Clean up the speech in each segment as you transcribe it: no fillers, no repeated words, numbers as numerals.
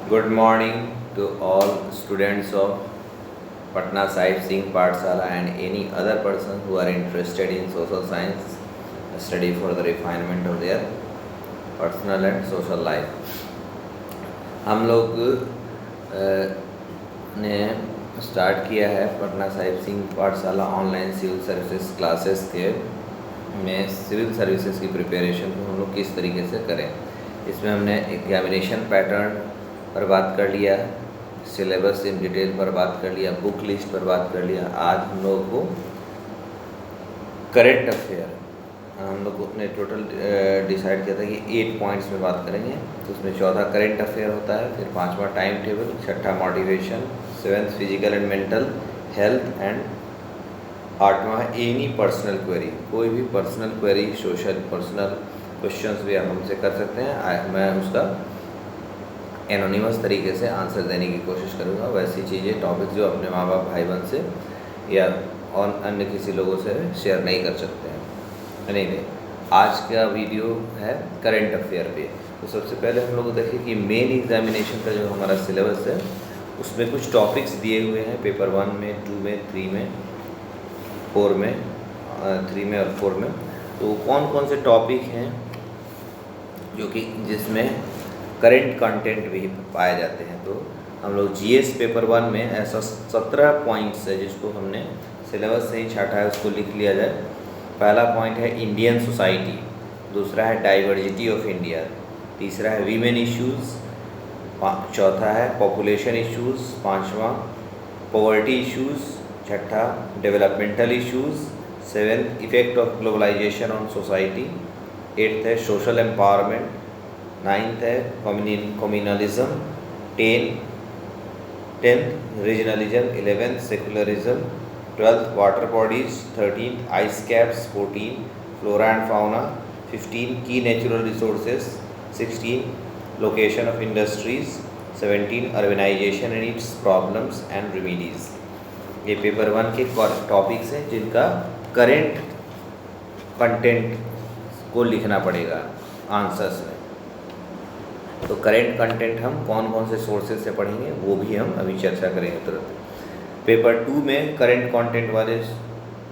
Good morning to all students of Patna Sahib Singh Pathshala and any other person who are interested in social science study for the refinement of their personal and social life. हम लोग ने start किया है पटना साहिब सिंह पाठशाला online civil services classes के में civil services की preparation को हम लोग किस तरीके से करें। इसमें हमने एग्जामिनेशन पैटर्न पर बात कर लिया, सिलेबस इन डिटेल पर बात कर लिया, बुक लिस्ट पर बात कर लिया। आज हम लोग को करेंट अफेयर हम लोग ने टोटल डिसाइड किया था कि 8 पॉइंट्स में बात करेंगे। तो उसमें चौथा करेंट अफेयर होता है, फिर पांचवा टाइम टेबल, छठा motivation, seventh physical and mental health and आठवां एनी पर्सनल क्वेरी। कोई भी personal query, social personal questions भी आप हमसे कर सकते हैं। मैं उसका एनोनिमस तरीके से आंसर देने की कोशिश करूँगा। वैसी चीज़ें टॉपिक जो अपने माँ बाप भाई बहन से या और अन्य किसी लोगों से शेयर नहीं कर सकते हैं। नहीं, आज का वीडियो है करंट अफेयर पे। तो सबसे पहले हम लोग देखें कि मेन एग्जामिनेशन का जो हमारा सिलेबस है उसमें कुछ टॉपिक्स दिए हुए हैं पेपर 1 में, 2 में, 3 में, 4 में, 3 में और 4 में। तो कौन कौन से टॉपिक हैं जो कि जिसमें करंट कंटेंट भी पाए जाते हैं। तो हम लोग जीएस पेपर 1 में ऐसा 17 पॉइंट्स है जिसको हमने सिलेबस से ही छाटा है, उसको लिख लिया जाए। पहला पॉइंट है इंडियन सोसाइटी, दूसरा है डाइवर्सिटी ऑफ इंडिया, तीसरा है वीमेन इश्यूज़, चौथा है पॉपुलेशन इश्यूज़, पांचवा पॉवर्टी इश्यूज़, छठा developmental issues, seventh effect of globalisation on society, eighth है सोशल एम्पावरमेंट, नाइन्थ है communalism, tenth regionalism, 11th secularism, 12th water bodies, 13th ice caps, 14 flora and fauna, 15 की natural resources, 16 location of industries, 17 urbanisation and its problems and remedies. ये paper 1 के topics हैं जिनका current content को लिखना पड़ेगा answers में। तो करेंट कंटेंट हम कौन कौन से सोर्सेज से पढ़ेंगे वो भी हम अभी चर्चा करेंगे तुरंत। पेपर 2 में करंट कंटेंट वाले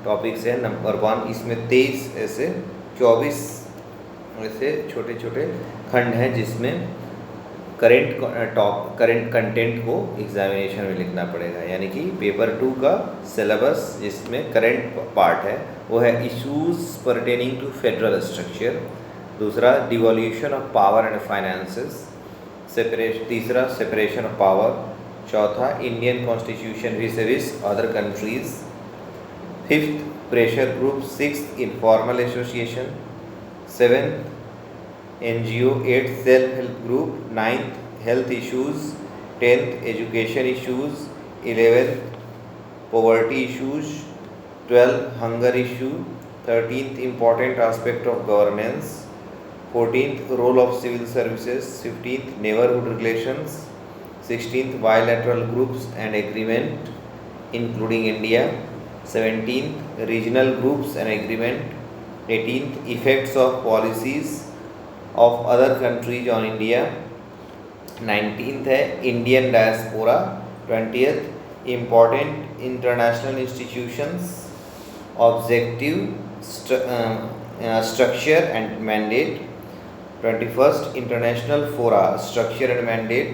टॉपिक्स हैं। नंबर 1, इसमें 23 ऐसे 24 ऐसे छोटे छोटे खंड हैं जिसमें करंट कंटेंट को एग्जामिनेशन में लिखना पड़ेगा। यानी कि पेपर 2 का सिलेबस जिसमें करंट पार्ट है वो है issues pertaining to federal structure, दूसरा devolution of power and finances, तीसरा सेपरेशन ऑफ पावर, चौथा Indian constitution vis other countries, fifth pressure group, sixth informal association, seventh NGO, eighth self help group, ninth health issues, 10th education issues, 11th poverty issues, 12th hunger issue, 13th important aspect of governance, 14th role of civil services, 15th neighbourhood relations, 16th bilateral groups and agreement including India, 17th regional groups and agreement, 18th effects of policies of other countries on India, 19th है Indian diaspora, 20th important international institutions, objective, structure and mandate, 21st international fora, structure and mandate,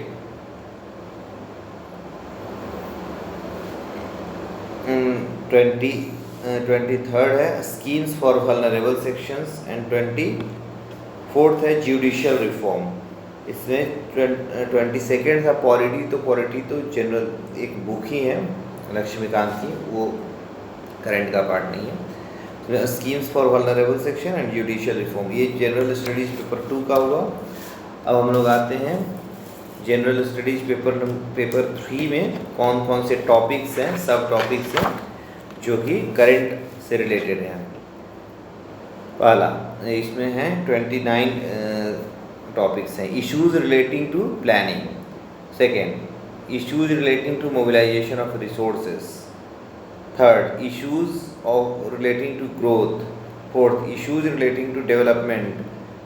23rd है schemes for vulnerable sections and 24th है judicial reform. इसमें 22nd था polity. तो polity तो general एक book ही है लक्ष्मीकांत की, वो करंट का पार्ट नहीं है। Schemes for vulnerable section and judicial reform, ये जनरल स्टडीज़ पेपर 2 का हुआ। अब हम लोग आते हैं जनरल स्टडीज़ पेपर 3 में कौन कौन से टॉपिक्स हैं, सब टॉपिक्स हैं जो कि करंट से रिलेटेड हैं। पहला इसमें है 29 टॉपिक्स हैं। Issues relating to planning, second issues relating to mobilisation of resources, third issues of relating to growth, fourth issues relating to development,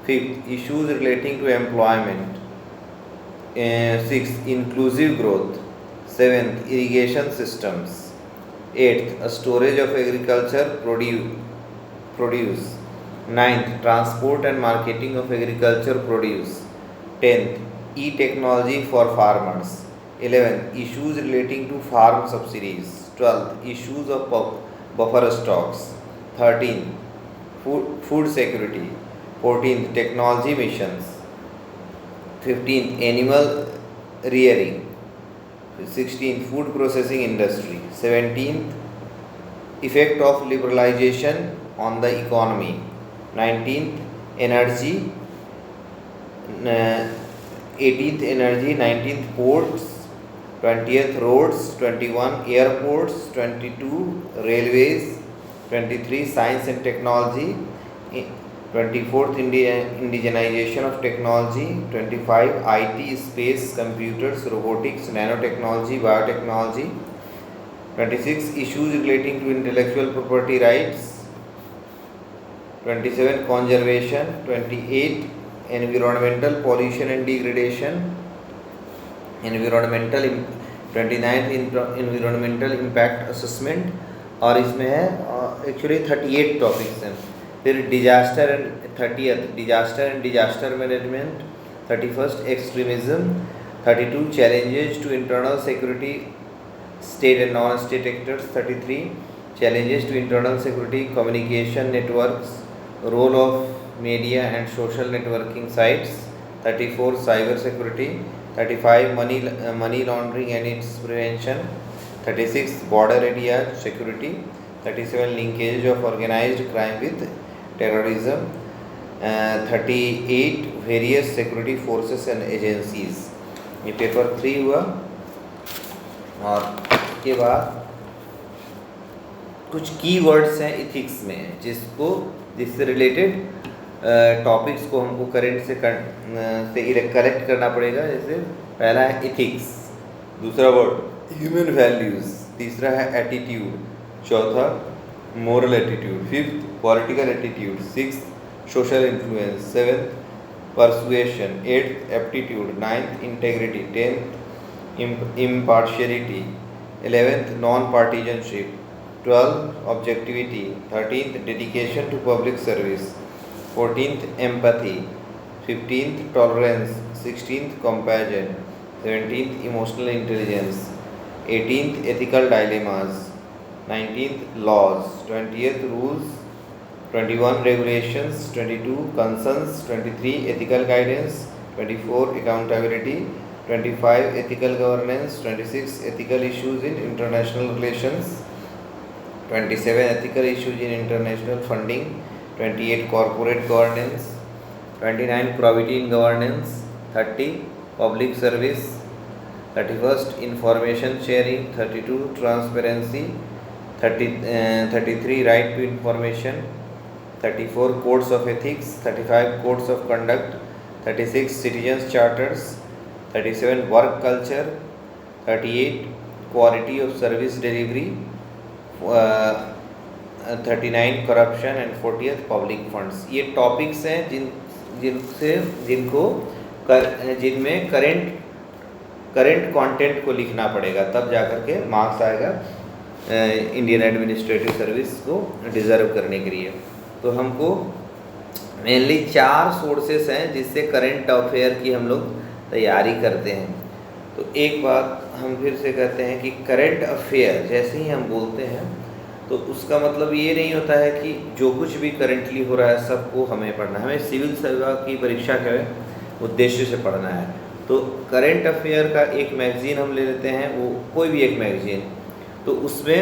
fifth issues relating to employment, Sixth, inclusive growth. Seventh, irrigation systems. Eighth, a storage of agriculture produce. Ninth, transport and marketing of agriculture produce. Tenth, e-technology for farmers. 11th, issues relating to farm subsidies. 12th, issues of buffer stocks. 13th, food security. 14th, technology missions. 15th, animal rearing. 16th, food processing industry. 17th, effect of liberalization on the economy. 19th, energy. 18th, energy. 19th, ports. 20th, roads. 21, airports. 22, railways. 23, science and technology. 24th, indigenization of technology. 25, IT, space, computers, robotics, nanotechnology, biotechnology. 26, issues relating to intellectual property rights. 27, conservation. 28, environmental pollution and degradation. 29th, environmental impact assessment. और इसमें है actually 38 topics हैं। फिर disaster and disaster management. 31st, extremism. 32, challenges to internal security state and non state actors. 33, challenges to internal security communication networks, role of media and social networking sites. 34, cyber security. 35, money laundering and its prevention. 36, border area security. 37, linkage of organized crime with terrorism. 38, various security forces and agencies. ये paper 3 हुआ। और इसके बाद कुछ keywords हैं ethics में जिससे related topics को हमको करंट से कलेक्ट करना पड़ेगा। जैसे पहला है इथिक्स, दूसरा वर्ड ह्यूमन वैल्यूज़, तीसरा है एटीट्यूड, चौथा moral attitude, fifth political attitude, sixth social influence, seventh persuasion, eighth aptitude, ninth integrity, tenth impartiality, 11th non partisanship, 12th objectivity, 13th dedication to public service, 14th empathy, 15th tolerance, 16th compassion, 17th emotional intelligence, 18th ethical dilemmas, 19th laws, 20th rules, 21 regulations, 22 concerns, 23 ethical guidance, 24 accountability, 25 ethical governance, 26 ethical issues in international relations, 27 ethical issues in international funding, 28 corporate governance, 29 probity in governance, 30 public service, 31st information sharing, 32 transparency, 33 right to information, 34 codes of ethics, 35 codes of conduct, 36 citizens charters, 37 work culture, 38 quality of service delivery, 39 corruption and 40th public funds. ये topics हैं जिनमें current content को लिखना पड़ेगा, तब जाकर के marks आएगा इंडियन एडमिनिस्ट्रेटिव सर्विस को डिज़र्व करने के लिए। तो हमको मेनली 4 सोर्सेस हैं जिससे करंट अफेयर की हम लोग तैयारी करते हैं। तो एक बात हम फिर से कहते हैं कि करंट अफेयर जैसे ही हम बोलते हैं तो उसका मतलब ये नहीं होता है कि जो कुछ भी करंटली हो रहा है सबको हमें पढ़ना है। हमें सिविल सेवा की परीक्षा के उद्देश्य से पढ़ना है। तो करंट अफेयर का एक मैगज़ीन हम ले लेते हैं, वो कोई भी एक मैगज़ीन, तो उसमें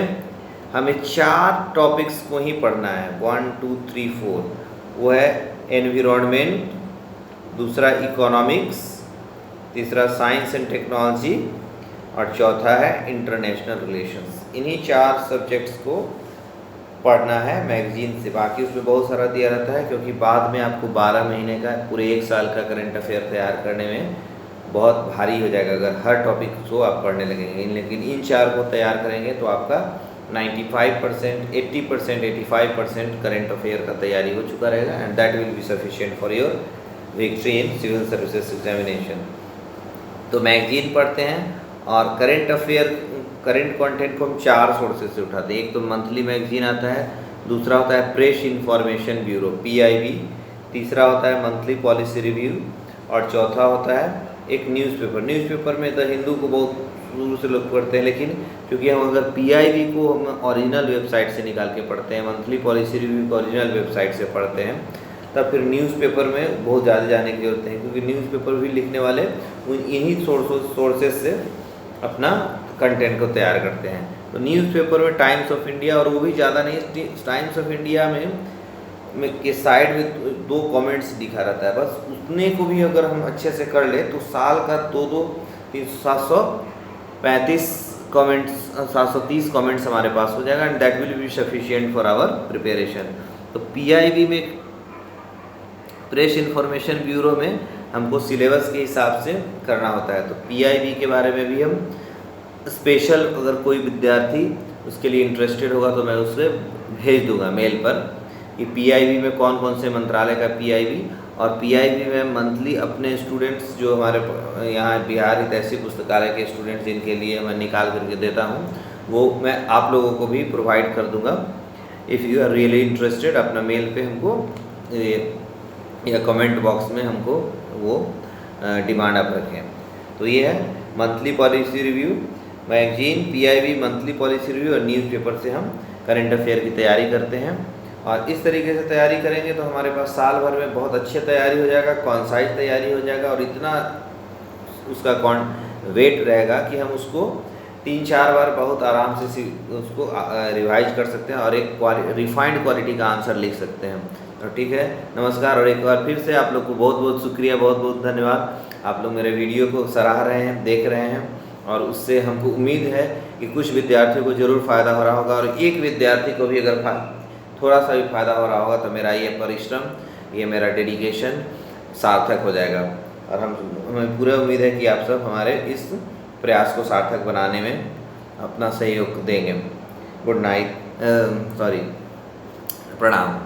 हमें 4 टॉपिक्स को ही पढ़ना है, 1 2 3 4। वो है एनवायरनमेंट, दूसरा इकोनॉमिक्स, तीसरा साइंस एंड टेक्नोलॉजी और चौथा है इंटरनेशनल रिलेशंस। इन्हीं 4 सब्जेक्ट्स को पढ़ना है मैगज़ीन से। बाकी उसमें बहुत सारा दिया रहता है क्योंकि बाद में आपको 12 महीने का पूरे 1 साल का करंट अफेयर तैयार करने में बहुत भारी हो जाएगा अगर हर टॉपिक को आप पढ़ने लगेंगे। लेकिन इन 4 को तैयार करेंगे तो आपका 95%, 80%, 85% करंट अफेयर का तैयारी हो चुका रहेगा and that will be sufficient for your victory in civil services examination. तो मैगजीन पढ़ते हैं और करेंट अफेयर, करेंट कंटेंट को हम 4 सोर्सेज से उठाते हैं। एक तो मंथली मैगजीन आता है, दूसरा होता है प्रेस इंफॉर्मेशन ब्यूरो PIB, तीसरा होता है मंथली पॉलिसी रिव्यू और चौथा होता है एक न्यूज़पेपर। न्यूज़पेपर में द हिंदू को बहुत शुरू से लोग पढ़ते हैं, लेकिन क्योंकि हम अगर PIB को हम ओरिजिनल वेबसाइट से निकाल के पढ़ते हैं, मंथली पॉलिसी रिव्यू को ओरिजिनल वेबसाइट से पढ़ते हैं, तब फिर न्यूज़पेपर में बहुत ज़्यादा जाने की जरूरत है, क्योंकि न्यूज़पेपर भी लिखने वाले इन्हीं सोर्सेज से अपना कंटेंट को तैयार करते हैं। तो न्यूज़पेपर में टाइम्स ऑफ इंडिया, और वो भी ज़्यादा नहीं, टाइम्स ऑफ इंडिया में के साइड में 2 कमेंट्स दिखा रहता है, बस उतने को भी अगर हम अच्छे से कर ले तो साल का 735 कमेंट्स, 730 कमेंट्स हमारे पास हो जाएगा, and that will be sufficient for our preparation. तो PIB में, प्रेस इंफॉर्मेशन ब्यूरो में हमको सिलेबस के हिसाब से करना होता है। तो PIB के बारे में भी हम स्पेशल, अगर कोई विद्यार्थी उसके लिए इंटरेस्टेड होगा तो मैं उसे भेज दूंगा मेल पर कि PIB में कौन कौन से मंत्रालय का PIB, और PIB में मंथली अपने स्टूडेंट्स जो हमारे यहाँ बिहार हितैषी पुस्तकालय के स्टूडेंट्स जिनके लिए मैं निकाल करके देता हूँ, वो मैं आप लोगों को भी प्रोवाइड कर दूँगा। If you are really interested, अपना मेल पे हमको या कमेंट बॉक्स में हमको वो डिमांड आप रखें। तो ये है monthly policy review, magazine, PIB, monthly policy review और न्यूज़पेपर से हम करंट अफेयर की तैयारी करते हैं। और इस तरीके से तैयारी करेंगे तो हमारे पास साल भर में बहुत अच्छी तैयारी हो जाएगा, कॉन्साइज तैयारी हो जाएगा, और इतना उसका वेट रहेगा कि हम उसको 3-4 बार बहुत आराम से उसको रिवाइज कर सकते हैं और एक रिफाइंड क्वालिटी का आंसर लिख सकते हैं। तो ठीक है, नमस्कार, और एक बार फिर से आप लोग को बहुत बहुत शुक्रिया, बहुत बहुत धन्यवाद। आप लोग मेरे वीडियो को सराह रहे हैं, देख रहे हैं, और उससे हमको उम्मीद है कि कुछ विद्यार्थियों को ज़रूर फ़ायदा हो रहा होगा, और एक विद्यार्थी को भी अगर थोड़ा सा भी फ़ायदा हो रहा होगा तो मेरा ये परिश्रम, ये मेरा डेडिकेशन सार्थक हो जाएगा। और हमें पूरा उम्मीद है कि आप सब हमारे इस प्रयास को सार्थक बनाने में अपना सहयोग देंगे। गुड नाइट, प्रणाम।